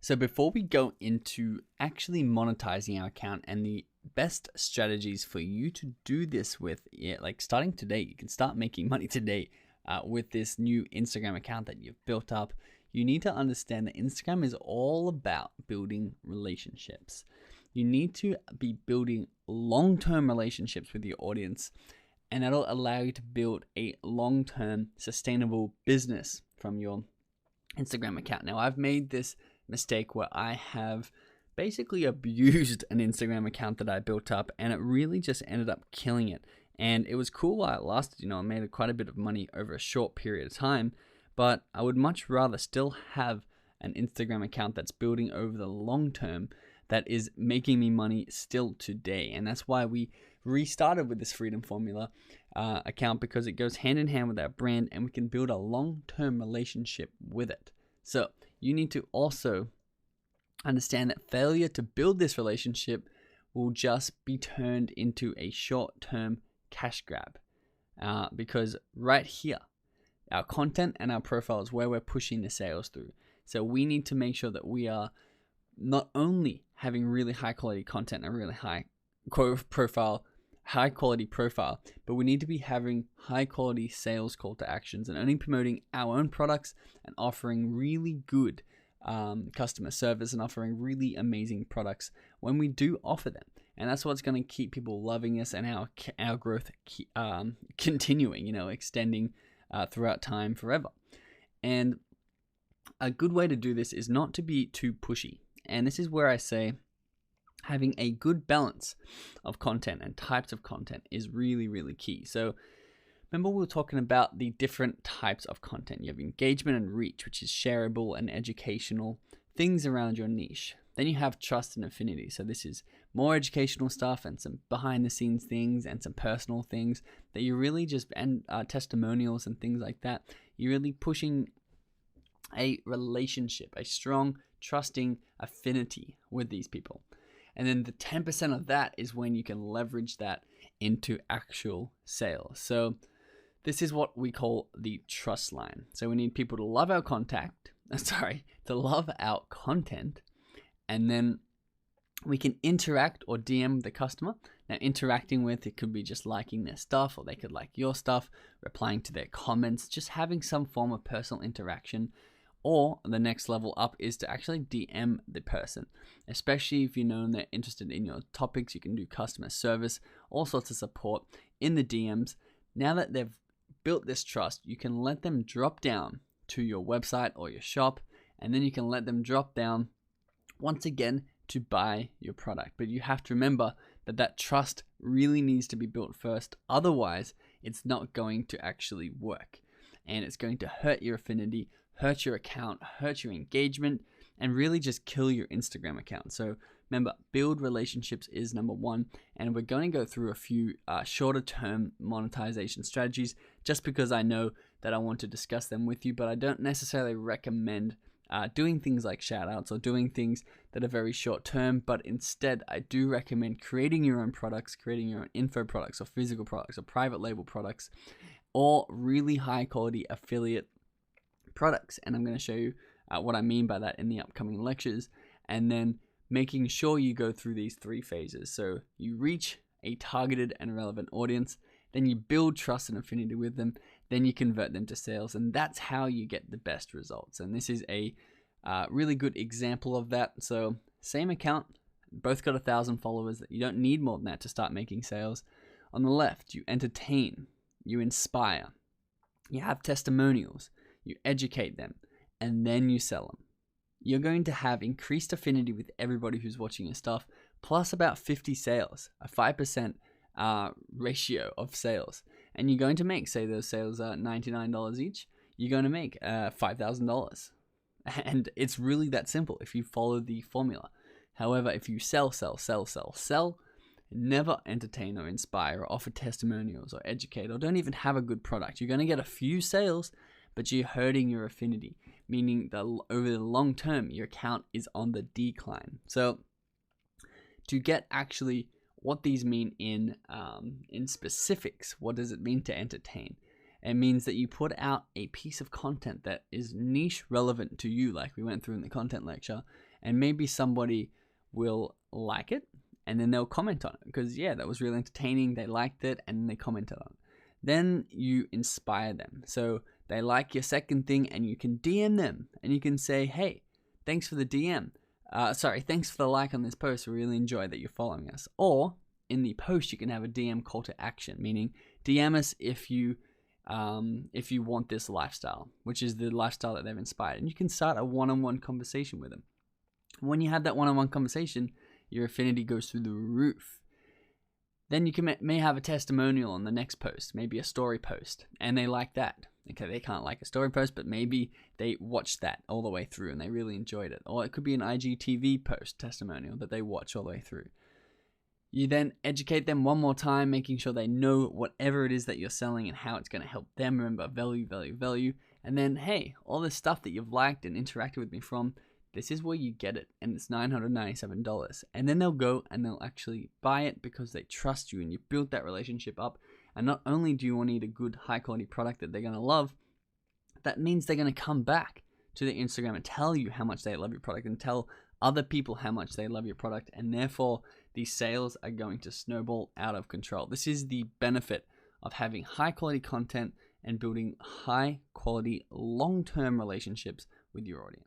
So before we go into actually monetizing our account and the best strategies for you to do this with, like starting today, you can start making money today with this new Instagram account that you've built up. You need to understand that Instagram is all about building relationships. You need to be building long-term relationships with your audience, and that'll allow you to build a long-term sustainable business from your Instagram account. Now, I've made this mistake where I have basically abused an Instagram account that I built up, and it really just ended up killing it. And it was cool while it lasted. I made quite a bit of money over a short period of time, but I would much rather still have an Instagram account that's building over the long term, that is making me money still today. And that's why we restarted with this Freedom Formula account, because it goes hand in hand with our brand and we can build a long-term relationship with it. So you need to also understand that failure to build this relationship will just be turned into a short-term cash grab, because right here, our content and our profile is where we're pushing the sales through. So we need to make sure that we are not only having really high quality content and really high quality profile, but we need to be having high quality sales call to actions and only promoting our own products and offering really good customer service and offering really amazing products when we do offer them. And that's what's going to keep people loving us and our growth continuing, extending throughout time forever. And a good way to do this is not to be too pushy. And this is where I say having a good balance of content and types of content is really, really key. So remember, we were talking about the different types of content. You have engagement and reach, which is shareable and educational things around your niche. Then you have trust and affinity. So this is more educational stuff and some behind the scenes things and some personal things that you really and testimonials and things like that. You're really pushing a relationship, a strong, trusting affinity with these people. And then the 10% of that is when you can leverage that into actual sales. So this is what we call the trust line. So we need people to love our love our content, and then we can interact or DM the customer. Now, interacting with, it could be just liking their stuff, or they could like your stuff, replying to their comments, just having some form of personal interaction. Or the next level up is to actually DM the person, especially if you know they're interested in your topics. You can do customer service, all sorts of support in the DMs. Now that they've built this trust, you can let them drop down to your website or your shop, and then you can let them drop down once again to buy your product. But you have to remember that trust really needs to be built first. Otherwise, it's not going to actually work, and it's going to hurt your affinity, hurt your account, hurt your engagement, and really just kill your Instagram account. So remember, build relationships is number one, and we're going to go through a few shorter term monetization strategies just because I know that I want to discuss them with you, but I don't necessarily recommend doing things like shout outs or doing things that are very short term, but instead I do recommend creating your own products, creating your own info products or physical products or private label products or really high quality affiliate products. And I'm going to show you what I mean by that in the upcoming lectures, and then making sure you go through these three phases. So you reach a targeted and relevant audience, then you build trust and affinity with them, then you convert them to sales, and that's how you get the best results. And this is a really good example of that. So same account, both got 1,000 followers. You don't need more than that to start making sales. On the left, you entertain, you inspire, you have testimonials, you educate them, and then you sell them. You're going to have increased affinity with everybody who's watching your stuff, plus about 50 sales, a 5% ratio of sales. And you're going to make, say those sales are $99 each, you're going to make $5,000. And it's really that simple if you follow the formula. However, if you sell, never entertain or inspire or offer testimonials or educate or don't even have a good product, you're going to get a few sales, but you're hurting your affinity, meaning that over the long term, your account is on the decline. So to get actually what these mean in specifics, what does it mean to entertain? It means that you put out a piece of content that is niche relevant to you, like we went through in the content lecture, And maybe somebody will like it and then they'll comment on it because, yeah, that was really entertaining. They liked it and they commented on it. Then you inspire them. So they like your second thing and you can DM them and you can say, hey, thanks for the DM. Thanks for the like on this post. We really enjoy that you're following us. Or in the post, you can have a DM call to action, meaning DM us if you want this lifestyle, which is the lifestyle that they've inspired. And you can start a one-on-one conversation with them. When you have that one-on-one conversation, your affinity goes through the roof. Then you may have a testimonial on the next post, maybe a story post, and they like that. Okay, they can't like a story post, but maybe they watched that all the way through and they really enjoyed it. Or it could be an IGTV post testimonial that they watch all the way through. You then educate them one more time, making sure they know whatever it is that you're selling and how it's going to help them. Remember, value, value, value. And then, hey, all this stuff that you've liked and interacted with me from, this is where you get it, and it's $997. And then they'll go and they'll actually buy it because they trust you and you've built that relationship up. And not only do you need a good, high-quality product that they're going to love, that means they're going to come back to the Instagram and tell you how much they love your product and tell other people how much they love your product. And therefore, these sales are going to snowball out of control. This is the benefit of having high-quality content and building high-quality, long-term relationships with your audience.